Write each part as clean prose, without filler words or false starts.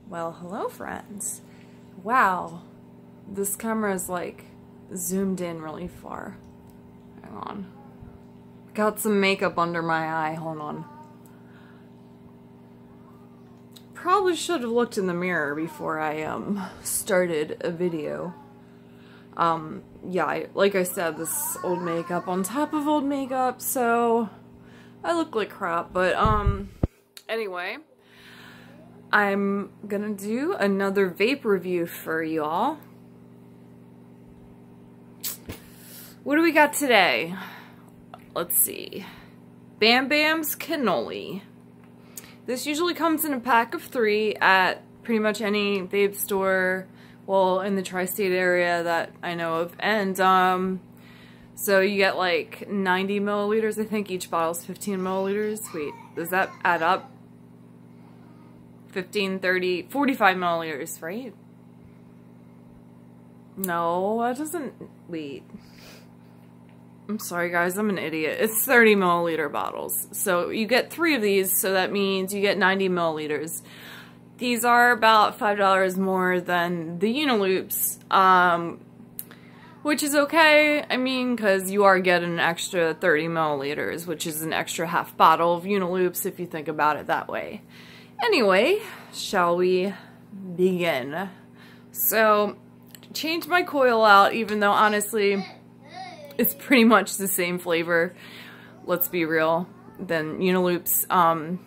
Well, hello friends. Wow, this camera is like zoomed in really far. Hang on. Got some makeup under my eye, hold on. Probably should have looked in the mirror before I started a video. Yeah, like I said, this old makeup on top of old makeup, so I look like crap, but anyway. I'm gonna do another vape review for y'all. What do we got today? Let's see. Bam Bam's Cannoli. This usually comes in a pack of 3 at pretty much any vape store, well, in the tri-state area that I know of. And so you get like 90 milliliters. I think each bottle's 15 milliliters. Wait, does that add up? 15, 30, 45 milliliters, right? No, that doesn't... Wait. I'm sorry, guys. I'm an idiot. It's 30 milliliter bottles. So you get 3 of these, so that means you get 90 milliliters. These are about $5 more than the Uniloops, which is okay. I mean, because you are getting an extra 30 milliliters, which is an extra half bottle of Uniloops if you think about it that way. Anyway, shall we begin? So, changed my coil out, even though honestly, it's pretty much the same flavor, let's be real, than Uniloops.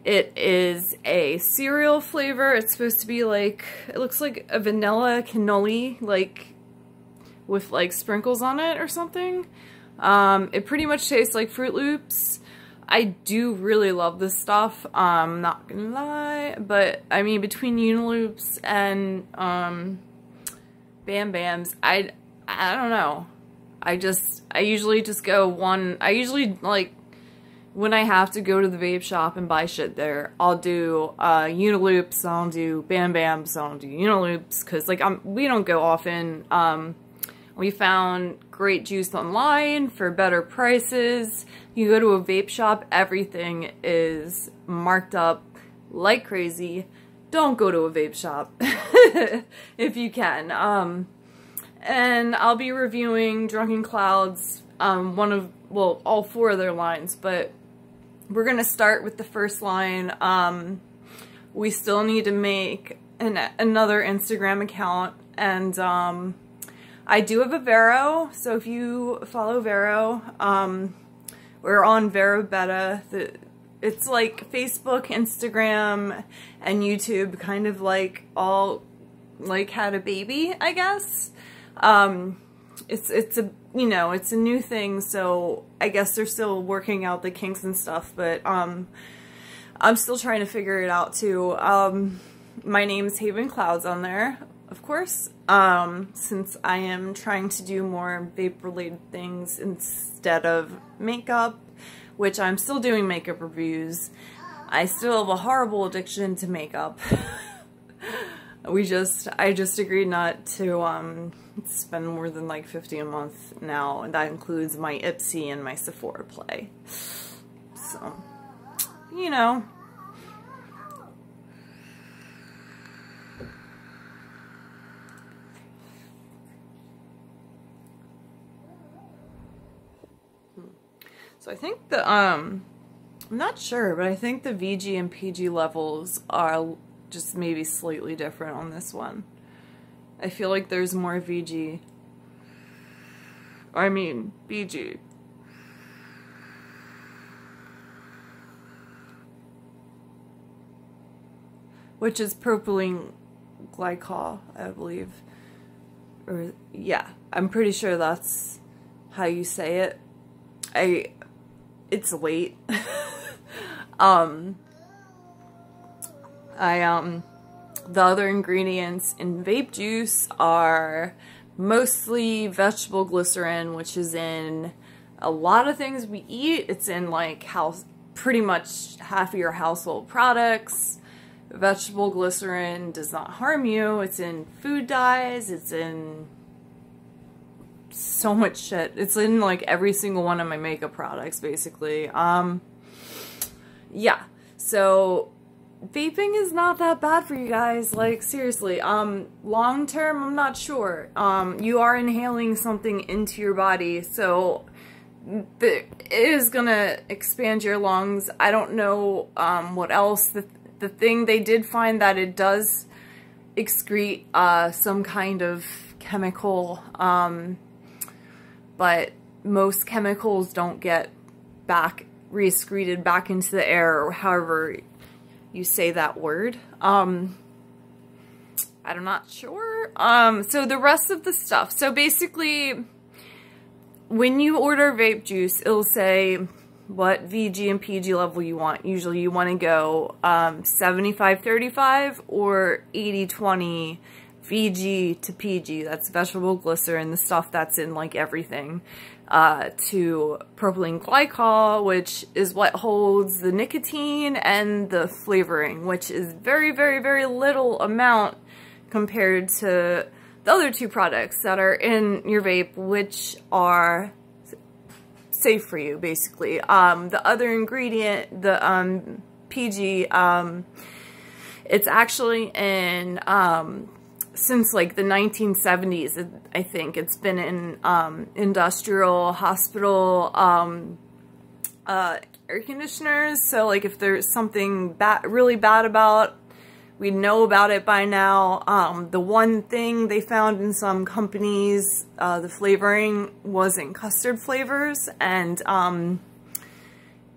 It is a cereal flavor. It's supposed to be like, it looks like a vanilla cannoli, like, with like sprinkles on it or something. It pretty much tastes like Fruit Loops. I do really love this stuff, not gonna lie, but I mean, between Uniloops and Bam Bams, I don't know. I usually just go one. I usually, like, when I have to go to the vape shop and buy shit there, I'll do Uniloops, I'll do Bam Bams, I'll do Uniloops, because like we don't go often. We found great juice online for better prices. You go to a vape shop, everything is marked up like crazy. Don't go to a vape shop if you can. And I'll be reviewing Drunken Clouds, all 4 of their lines, but we're gonna start with the first line. We still need to make another Instagram account, and I do have a Vero, so if you follow Vero, we're on Vero Beta. It's like Facebook, Instagram, and YouTube kind of like all like had a baby, I guess. It's a, you know, it's a new thing, so I guess they're still working out the kinks and stuff, but I'm still trying to figure it out too. My name is Haven Clouds on there, of course, since I am trying to do more vape-related things instead of makeup, which I'm still doing makeup reviews. I still have a horrible addiction to makeup. I just agreed not to spend more than like $50 a month now, and that includes my Ipsy and my Sephora play. So, you know. So I think the, I'm not sure, but I think the VG and PG levels are just maybe slightly different on this one. I feel like there's more VG. I mean, BG. Which is propylene glycol, I believe. Or, yeah, I'm pretty sure that's how you say it. It's late. The other ingredients in vape juice are mostly vegetable glycerin, which is in a lot of things we eat. It's in like pretty much half of your household products. Vegetable glycerin does not harm you. It's in food dyes. It's in so much shit. It's in like every single one of my makeup products, basically. Yeah, so vaping is not that bad for you guys. Like, seriously, long term, I'm not sure. You are inhaling something into your body, so it is gonna expand your lungs. I don't know, what else. The thing they did find that it does excrete, some kind of chemical, but most chemicals don't get re-excreted back into the air, or however you say that word. I'm not sure. So the rest of the stuff. So basically, when you order vape juice, it'll say what VG and PG level you want. Usually you want to go 75-35 or 80-20 VG to PG. That's vegetable glycerin, the stuff that's in like everything. To propylene glycol, which is what holds the nicotine and the flavoring, which is very, very, very little amount compared to the other two products that are in your vape, which are safe for you, basically. The other ingredient, the PG, it's actually in since like the 1970s, I think. It's been in industrial, hospital, air conditioners. So like if there's something really bad about, we know about it by now. The one thing they found in some companies, the flavoring wasn't custard flavors, and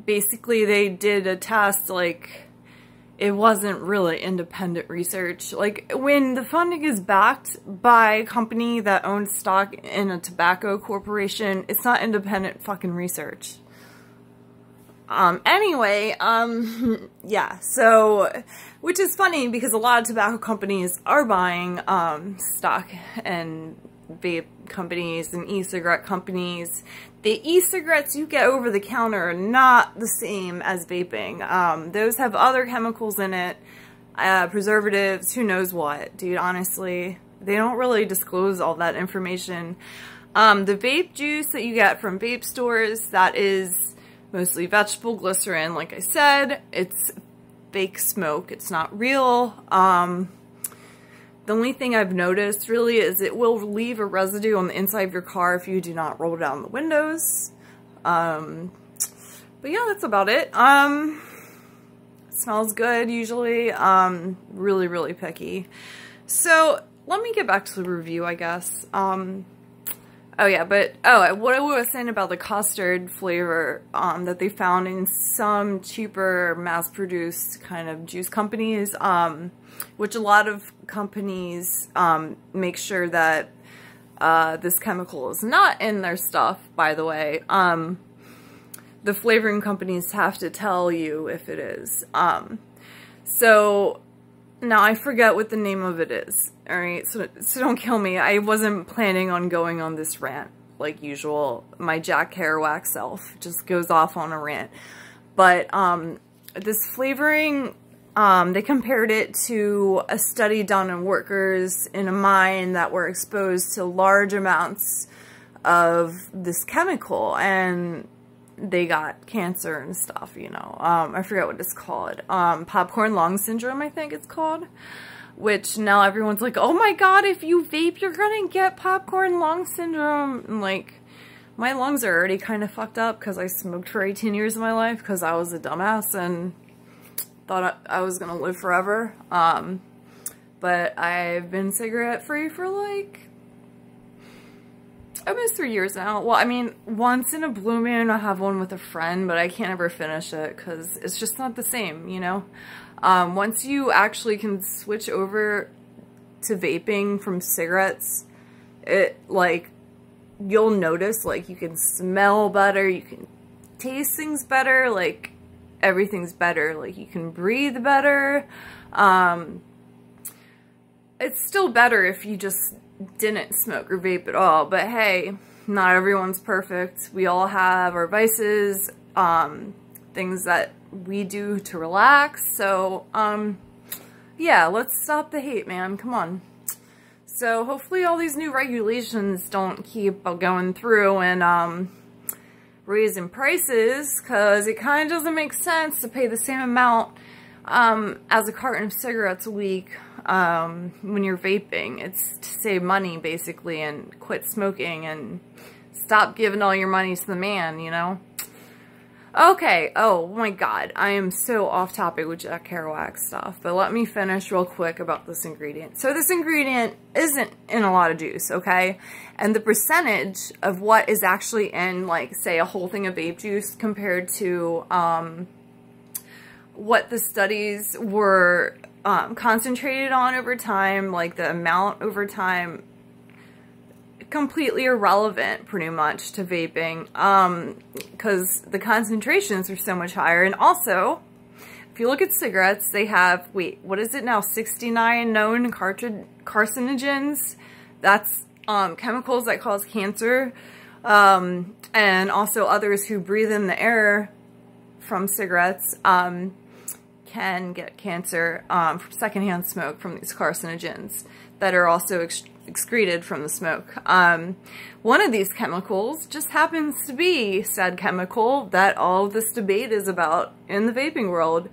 basically they did a test, like, it wasn't really independent research. Like, when the funding is backed by a company that owns stock in a tobacco corporation, it's not independent fucking research. Anyway, yeah, so, which is funny because a lot of tobacco companies are buying, stock and vape companies and e-cigarette companies. The e-cigarettes you get over the counter are not the same as vaping. Those have other chemicals in it, preservatives, who knows what, dude, honestly. They don't really disclose all that information. The vape juice that you get from vape stores, that is mostly vegetable glycerin, like I said. It's fake smoke. It's not real. The only thing I've noticed, really, is it will leave a residue on the inside of your car if you do not roll down the windows. But yeah, that's about it. It smells good, usually. Really, really picky. So, let me get back to the review, I guess. Oh yeah, but, what I was saying about the custard flavor, that they found in some cheaper mass-produced kind of juice companies, which a lot of companies, make sure that, this chemical is not in their stuff, by the way. The flavoring companies have to tell you if it is. So, now I forget what the name of it is, alright? So don't kill me. I wasn't planning on going on this rant, like usual. My Jack Kerouac self just goes off on a rant. But, this flavoring, they compared it to a study done on workers in a mine that were exposed to large amounts of this chemical, and they got cancer and stuff, you know. I forget what it's called. Popcorn lung syndrome, I think it's called. Which now everyone's like, oh my god, if you vape, you're gonna get popcorn lung syndrome. And like, my lungs are already kind of fucked up because I smoked for 18 years of my life because I was a dumbass and thought I was gonna live forever. But I've been cigarette free for like almost 3 years now. Well, I mean, once in a blue moon I have one with a friend, but I can't ever finish it because it's just not the same, you know? Once you actually can switch over to vaping from cigarettes, it, like, you'll notice, like, you can smell better, you can taste things better, like, everything's better, like, you can breathe better. It's still better if you just didn't smoke or vape at all, but hey, not everyone's perfect. We all have our vices, things that we do to relax, so, yeah, let's stop the hate, man, come on. So, hopefully all these new regulations don't keep going through and, raising prices, because it kind of doesn't make sense to pay the same amount as a carton of cigarettes a week when you're vaping. It's to save money, basically, and quit smoking and stop giving all your money to the man, you know? Okay, oh my god, I am so off topic with Jack Kerouac stuff, but let me finish real quick about this ingredient. So this ingredient isn't in a lot of juice, okay? And the percentage of what is actually in, like, say, a whole thing of vape juice compared to what the studies were concentrated on over time, like the amount over time, completely irrelevant pretty much to vaping, because the concentrations are so much higher. And also, if you look at cigarettes, they have, wait, what is it now, 69 known carcinogens. That's chemicals that cause cancer, and also others who breathe in the air from cigarettes can get cancer from secondhand smoke from these carcinogens that are also excreted from the smoke. One of these chemicals just happens to be said chemical that all of this debate is about in the vaping world,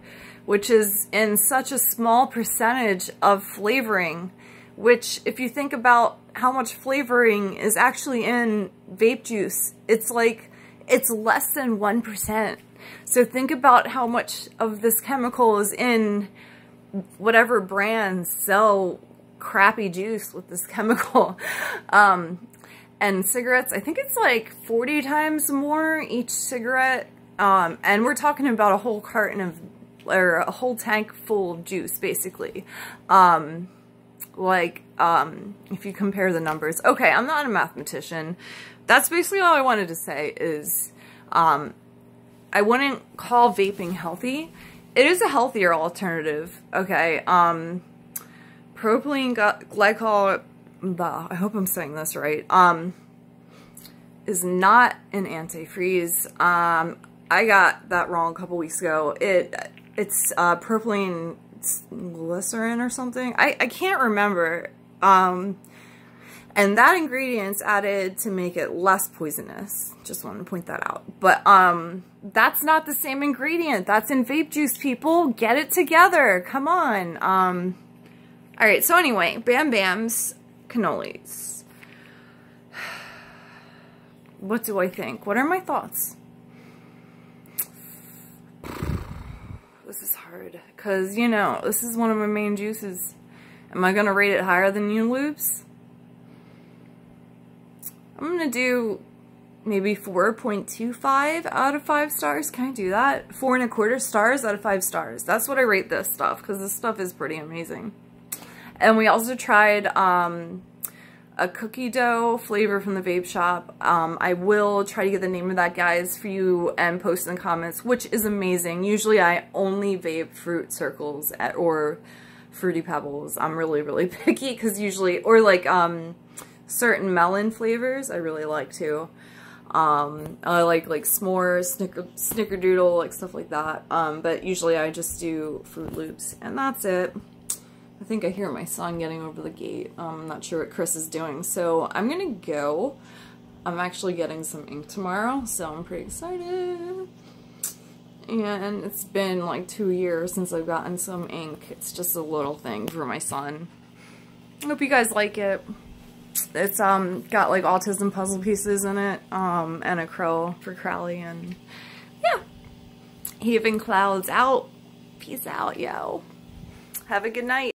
which is in such a small percentage of flavoring, which, if you think about how much flavoring is actually in vape juice, it's like, it's less than 1%. So think about how much of this chemical is in whatever brands sell crappy juice with this chemical. And cigarettes, I think it's like 40 times more each cigarette. And we're talking about a whole carton of, or a whole tank full of juice, basically. If you compare the numbers. Okay, I'm not a mathematician. That's basically all I wanted to say is, I wouldn't call vaping healthy. It is a healthier alternative, okay? Propylene glycol, I hope I'm saying this right, is not an antifreeze. I got that wrong a couple weeks ago. It's propylene glycerin or something. I can't remember. And that ingredient's added to make it less poisonous. Just wanted to point that out. But that's not the same ingredient. That's in vape juice, people. Get it together. Come on. Alright, so anyway, Bam Bam's cannolis. What do I think? What are my thoughts? This is hard. Because, you know, this is one of my main juices. Am I going to rate it higher than you loops? I'm going to do maybe 4.25 out of 5 stars. Can I do that? 4.25 stars out of 5 stars. That's what I rate this stuff, because this stuff is pretty amazing. And we also tried a cookie dough flavor from the vape shop. I will try to get the name of that, guys, for you and post in the comments, which is amazing. Usually I only vape fruit circles or Fruity Pebbles. I'm really, really picky because usually, or like certain melon flavors I really like too. I like s'mores, snickerdoodle, like stuff like that. But usually I just do Fruit Loops, and that's it. I think I hear my son getting over the gate. I'm not sure what Chris is doing, so I'm gonna go. I'm actually getting some ink tomorrow, so I'm pretty excited. And it's been like 2 years since I've gotten some ink. It's just a little thing for my son. I hope you guys like it. It's got like autism puzzle pieces in it, and a crow for Crowley, and yeah. Heaving clouds out. Peace out, yo. Have a good night.